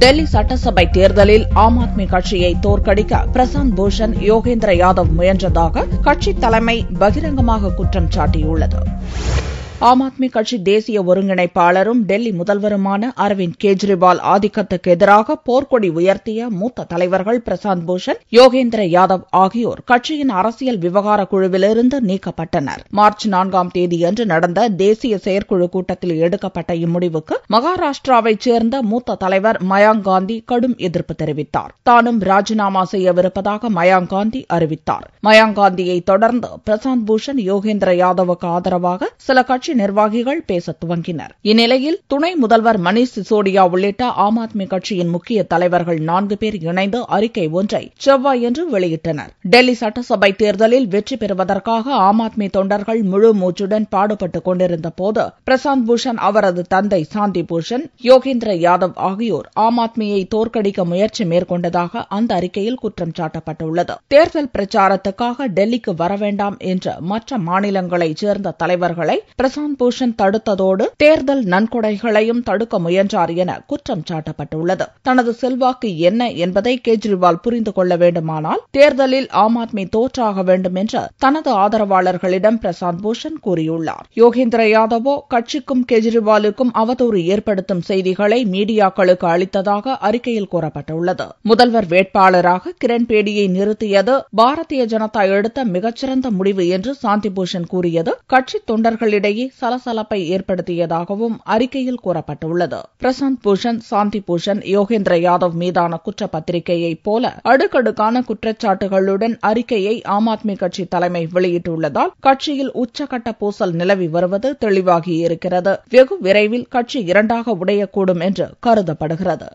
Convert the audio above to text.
டெல்லி சட்டசபை தேர்தலில் ஆம் ஆத்மி கட்சியை தோற்கடிக்க பிரசாந்த் பூஷன் யோகேந்திர யாதவ் முயன்றதாக கட்சித் தலைமை பகிரங்கமாக குற்றம் சாட்டியுள்ளது. ஆம் ஆத்மி கட்சி தேசிய ஒருங்கிணைப்பாளரும் டெல்லி முதல்வருமான அரவிந்த் கெஜ்ரிவால் ஆதிக்கத்துக்கு எதிராக போர்க்கொடி உயர்த்திய மூத்த தலைவர்கள் பிரசாந்த் பூஷன், யோகேந்திர யாதவ் ஆகியோர் கட்சியின் அரசியல் விவகார குழுவிலிருந்து நீக்கப்பட்டனர். மார்ச் 4ஆம் தேதியன்று நடந்த தேசிய செயற்குழு கூட்டத்தில் எடுக்கப்பட்ட இம்முடிவுக்கு மகாராஷ்டிராவைச் சேர்ந்த மூத்த தலைவர் மயாங்க் காந்தி கடும் எதிர்ப்பு தெரிவித்தார். தானும் ராஜினாமா செய்யவிருப்பதாக மயாங்க் காந்தி அறிவித்தார். மயாங்க் காந்தியை தொடர்ந்து பிரசாந்த் பூஷன், யோகேந்திர யாதவுக்கு ஆதரவாக சில கட்சி நிர்வாகிகள் பேசத் துவங்கினர். இந்நிலையில் துணை முதல்வர் மணீஷ் சிசோடியா உள்ளிட்ட ஆம் ஆத்மி கட்சியின் முக்கிய தலைவர்கள் 4 பேர் இணைந்து அறிக்கை ஒன்றை செவ்வாயன்று வெளியிட்டனர். டெல்லி சட்டசபை தேர்தலில் வெற்றி பெறுவதற்காக ஆம் ஆத்மி தொண்டர்கள் முழு மூச்சுடன் பாடுபட்டுக் கொண்டிருந்த போது பிரசாந்த் பூஷன், அவரது தந்தை சாந்தி பூஷன், யோகேந்திர யாதவ் ஆகியோர் ஆம் ஆத்மியை தோற்கடிக்க முயற்சி மேற்கொண்டதாக அந்த அறிக்கையில் குற்றம் சாட்டப்பட்டுள்ளது. தேர்தல் பிரச்சாரத்துக்காக டெல்லிக்கு வரவேண்டாம் என்ற மற்ற மாநிலங்களைச் சேர்ந்த தலைவர்களை பிரசாந்த் பூஷன் தடுத்ததோடு தேர்தல் நன்கொடைகளையும் தடுக்க முயன்றார் என குற்றம் சாட்டப்பட்டுள்ளது. தனது செல்வாக்கு என்ன என்பதை கெஜ்ரிவால் புரிந்து கொள்ள வேண்டுமானால் தேர்தலில் ஆம் ஆத்மி தோற்றாக வேண்டும் என்று தனது ஆதரவாளர்களிடம் பிரசாந்த் பூஷன் கூறியுள்ளார். யோகேந்திர யாதவோ கட்சிக்கும் கெஜ்ரிவாலுக்கும் அவதூறு ஏற்படுத்தும் செய்திகளை மீடியாக்களுக்கு அளித்ததாக அறிக்கையில் கூறப்பட்டுள்ளது. முதல்வர் வேட்பாளராக கிரண் பேடியை நிறுத்தியது பாரதிய ஜனதா எடுத்த மிகச்சிறந்த முடிவு என்று சாந்தி பூஷன் கூறியது கட்சி தொண்டர்களிடையே சலசலப்பை ஏற்படுத்தியதாகவும் அறிக்கையில் கூறப்பட்டுள்ளது. பிரசாந்த் பூஷன், சாந்தி பூஷன், யோகேந்திர யாதவ் மீதான குற்றப்பத்திரிகையைப் போல அடுக்கடுக்கான குற்றச்சாட்டுகளுடன் அறிக்கையை ஆம் ஆத்மி கட்சி தலைமை வெளியிட்டுள்ளதால் கட்சியில் உச்சகட்ட பூசல் நிலவி வருவது தெளிவாகியிருக்கிறது. வெகு விரைவில் கட்சி இரண்டாக உடையக்கூடும் என்று கருதப்படுகிறது.